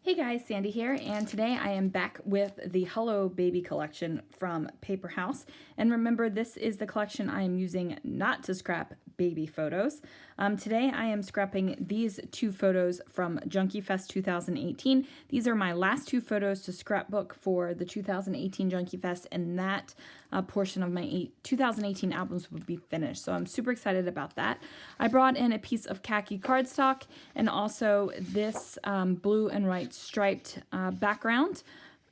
Hey guys, Sandy here, and today I am back with the Hello Baby collection from Paper House. And remember, this is the collection I am using not to scrap baby photos. Today I am scrapping these two photos from Junkie Fest 2018. These are my last two photos to scrapbook for the 2018 Junkie Fest, and that portion of my 2018 albums would be finished. So I'm super excited about that. I brought in a piece of khaki cardstock and also this blue and white striped background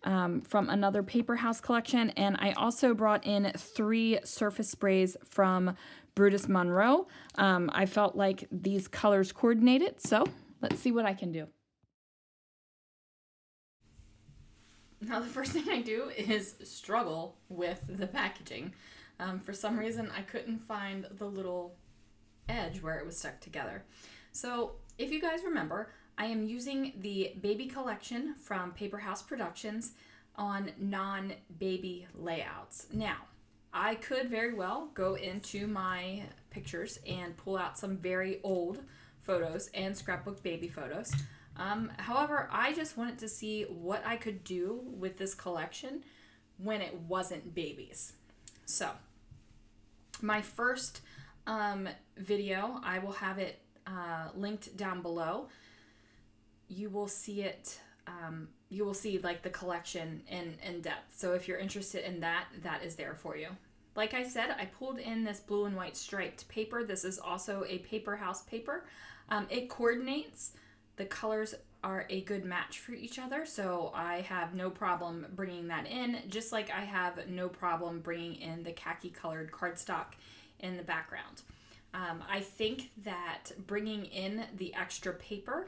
from another Paper House collection, and I also brought in 3 surface sprays from Brutus Monroe. I felt like these colors coordinated, so let's see what I can do. Now the first thing I do is struggle with the packaging. For some reason I couldn't find the little edge where it was stuck together. So if you guys remember, I am using the baby collection from Paper House Productions on non-baby layouts. Now, I could very well go into my pictures and pull out some very old photos and scrapbook baby photos. However, I just wanted to see what I could do with this collection when it wasn't babies. So, my first video, I will have it linked down below. You will see it, you will see like the collection in depth. So if you're interested in that, that is there for you. Like I said, I pulled in this blue and white striped paper. This is also a Paper House paper. It coordinates. The colors are a good match for each other, so I have no problem bringing that in, just like I have no problem bringing in the khaki colored cardstock in the background. I think that bringing in the extra paper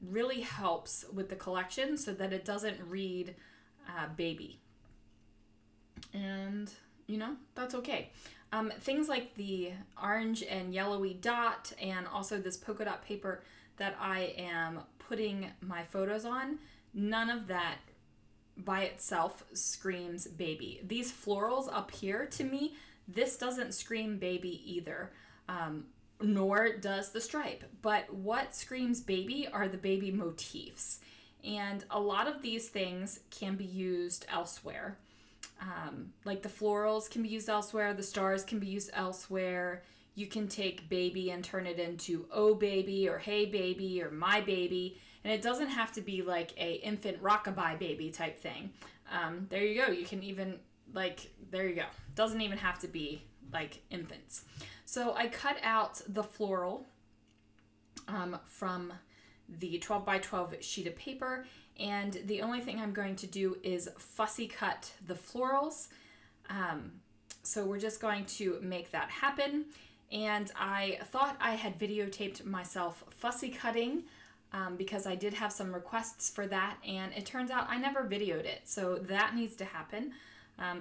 really helps with the collection so that it doesn't read baby. And, you know, that's okay. Things like the orange and yellowy dot and also this polka dot paper that I am putting my photos on, none of that by itself screams baby. These florals up here, to me, this doesn't scream baby either. Nor does the stripe. But what screams baby are the baby motifs. And a lot of these things can be used elsewhere. Like the florals can be used elsewhere, the stars can be used elsewhere. You can take baby and turn it into oh baby or hey baby or my baby. And it doesn't have to be like a infant rockabye baby type thing. There you go. You can even there you go. Doesn't even have to be like infants. So I cut out the floral from the 12 by 12 sheet of paper, and the only thing I'm going to do is fussy cut the florals. So we're just going to make that happen. And I thought I had videotaped myself fussy cutting because I did have some requests for that, and it turns out I never videoed it. So that needs to happen.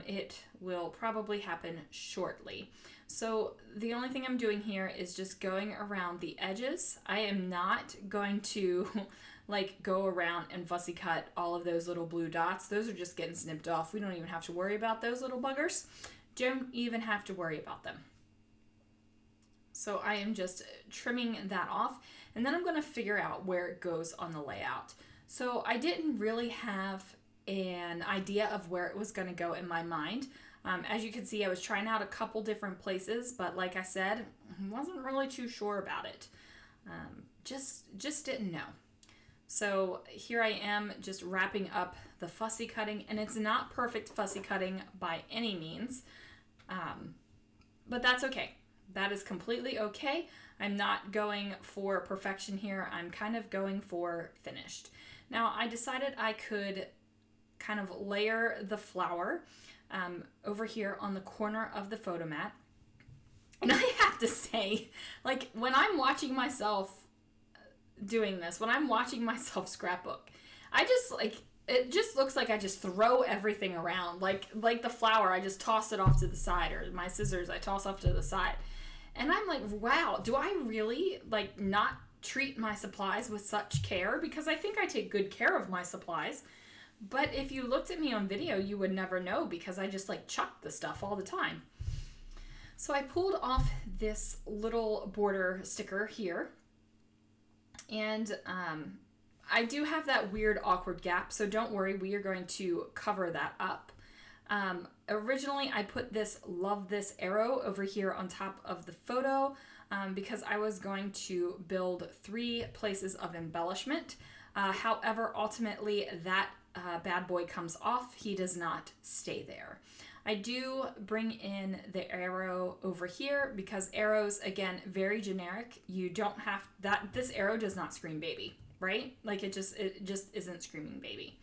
It will probably happen shortly. So the only thing I'm doing here is just going around the edges. I am not going to like go around and fussy cut all of those little blue dots. Those are just getting snipped off. We don't even have to worry about those little buggers. Don't even have to worry about them. So I am just trimming that off, and then I'm going to figure out where it goes on the layout. So I didn't really have an idea of where it was going to go in my mind. As you can see, I was trying out a couple different places, but like I said, wasn't really too sure about it. Just didn't know. So here I am just wrapping up the fussy cutting, and it's not perfect fussy cutting by any means, but that's okay. That is completely okay. I'm not going for perfection here. I'm kind of going for finished. Now, I decided I could kind of layer the flower over here on the corner of the photo mat. And I have to say, like, when I'm watching myself doing this, when I'm watching myself scrapbook, I just, like, it just looks like I just throw everything around. Like the flower, I just toss it off to the side, or my scissors, I toss off to the side. And I'm like, wow, do I really, like, not treat my supplies with such care? Because I think I take good care of my supplies. But if you looked at me on video, you would never know because I just like chuck the stuff all the time. So I pulled off this little border sticker here, and I do have that weird awkward gap, so don't worry, we are going to cover that up. Originally, I put this love this arrow over here on top of the photo because I was going to build 3 places of embellishment. However, ultimately, that bad boy comes off. He does not stay there. I do bring in the arrow over here because arrows, again, very generic. You don't have that. This arrow does not scream baby, right? Like it just isn't screaming baby.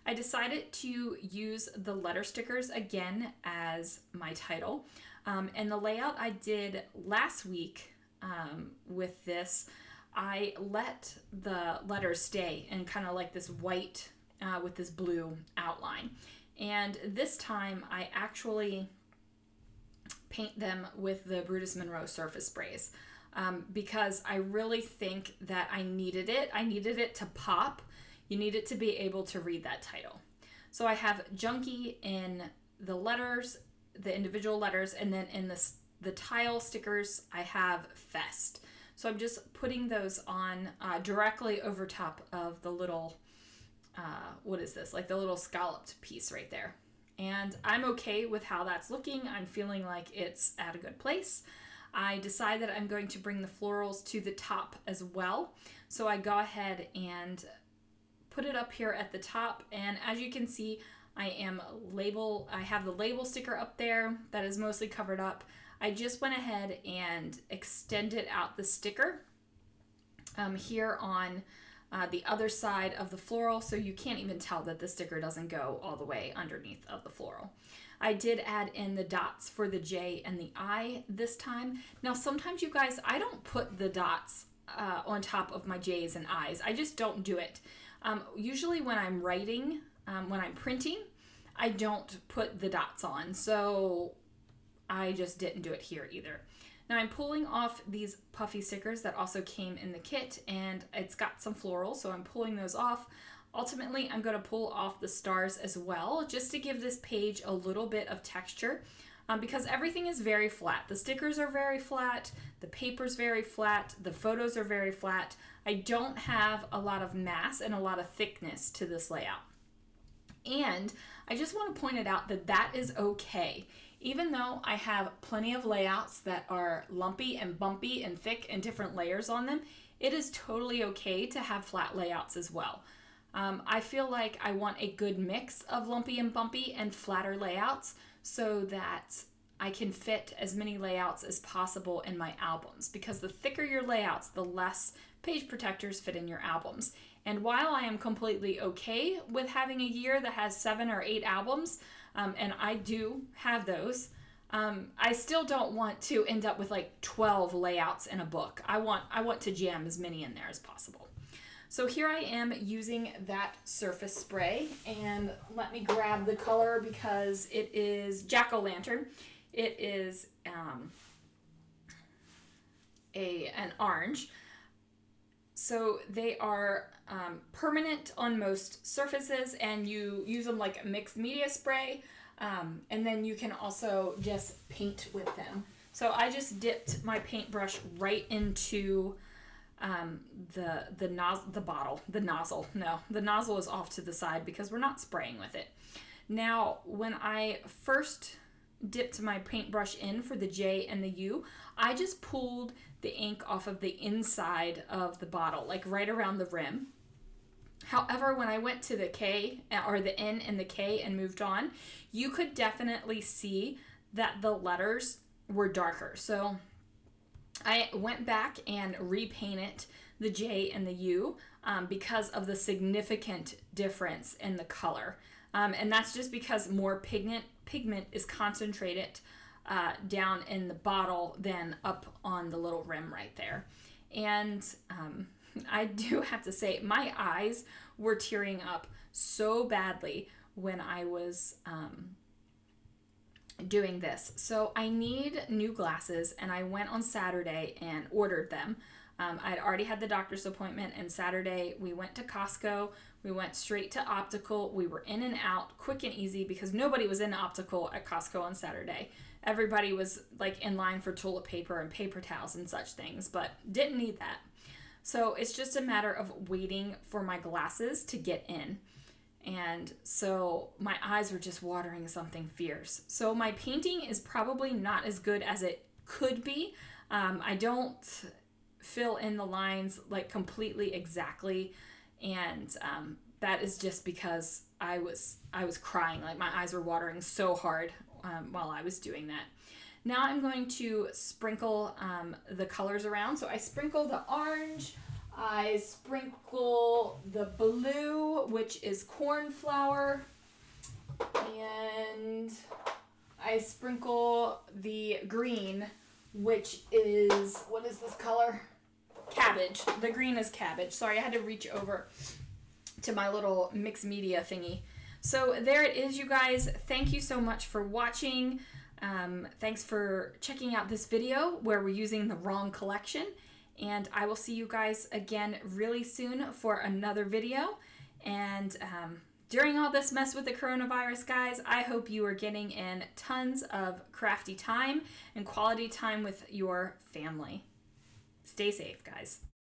I decided to use the letter stickers again as my title. And the layout I did last week with this, I let the letters stay in kind of like this white with this blue outline. And this time I actually paint them with the Brutus Monroe surface sprays because I really think that I needed it. I needed it to pop. You need it to be able to read that title. So I have Junkie in the letters, the individual letters, and then in the tile stickers, I have Fest. So I'm just putting those on directly over top of the little, what is this? Like the little scalloped piece right there. And I'm okay with how that's looking. I'm feeling like it's at a good place. I decide that I'm going to bring the florals to the top as well. So I go ahead and put it up here at the top, and as you can see, I have the label sticker up there that is mostly covered up. I just went ahead and extended out the sticker here on the other side of the floral, so you can't even tell that the sticker doesn't go all the way underneath of the floral. I did add in the dots for the J and the I this time. Now sometimes, you guys, I don't put the dots on top of my J's and I's. I just don't do it. Usually when I'm writing, when I'm printing, I don't put the dots on, so I just didn't do it here either. Now I'm pulling off these puffy stickers that also came in the kit, and it's got some florals, so I'm pulling those off. Ultimately, I'm going to pull off the stars as well, just to give this page a little bit of texture, because everything is very flat. The stickers are very flat, the paper's very flat, the photos are very flat. I don't have a lot of mass and a lot of thickness to this layout. And I just want to point it out that that is okay. Even though I have plenty of layouts that are lumpy and bumpy and thick and different layers on them, it is totally okay to have flat layouts as well. I feel like I want a good mix of lumpy and bumpy and flatter layouts so that I can fit as many layouts as possible in my albums, because the thicker your layouts, the less page protectors fit in your albums. And while I am completely okay with having a year that has 7 or 8 albums, and I do have those, I still don't want to end up with like 12 layouts in a book. I want to jam as many in there as possible. So here I am using that surface spray, and let me grab the color because it is Jack-o'-lantern. It is an orange. So they are permanent on most surfaces, and you use them like a mixed media spray, and then you can also just paint with them. So I just dipped my paintbrush right into the nozzle. No, the nozzle is off to the side because we're not spraying with it. Now, when I first dipped my paintbrush in for the J and the U, I just pulled the ink off of the inside of the bottle, like right around the rim. However, when I went to the K, or the N and the K, and moved on, you could definitely see that the letters were darker. So I went back and repainted the J and the U because of the significant difference in the color. And that's just because more pigment is concentrated down in the bottle than up on the little rim right there. And I do have to say, my eyes were tearing up so badly when I was doing this. So I need new glasses, and I went on Saturday and ordered them. I'd already had the doctor's appointment, and Saturday we went to Costco. We went straight to optical. We were in and out quick and easy because nobody was in optical at Costco on Saturday. Everybody was like in line for toilet paper and paper towels and such things, but didn't need that. So it's just a matter of waiting for my glasses to get in. And so my eyes were just watering something fierce. So my painting is probably not as good as it could be. I don't fill in the lines like completely exactly, and that is just because I was crying. Like my eyes were watering so hard while I was doing that. Now I'm going to sprinkle the colors around. So I sprinkle the orange, I sprinkle the blue, which is corn flour, and I sprinkle the green, which is, what is this color? Cabbage. The green is cabbage. Sorry, I had to reach over to my little mixed media thingy. So there it is, you guys. Thank you so much for watching. Thanks for checking out this video where we're using the wrong collection. And I will see you guys again really soon for another video. And during all this mess with the coronavirus, guys, I hope you are getting in tons of crafty time and quality time with your family. Stay safe, guys.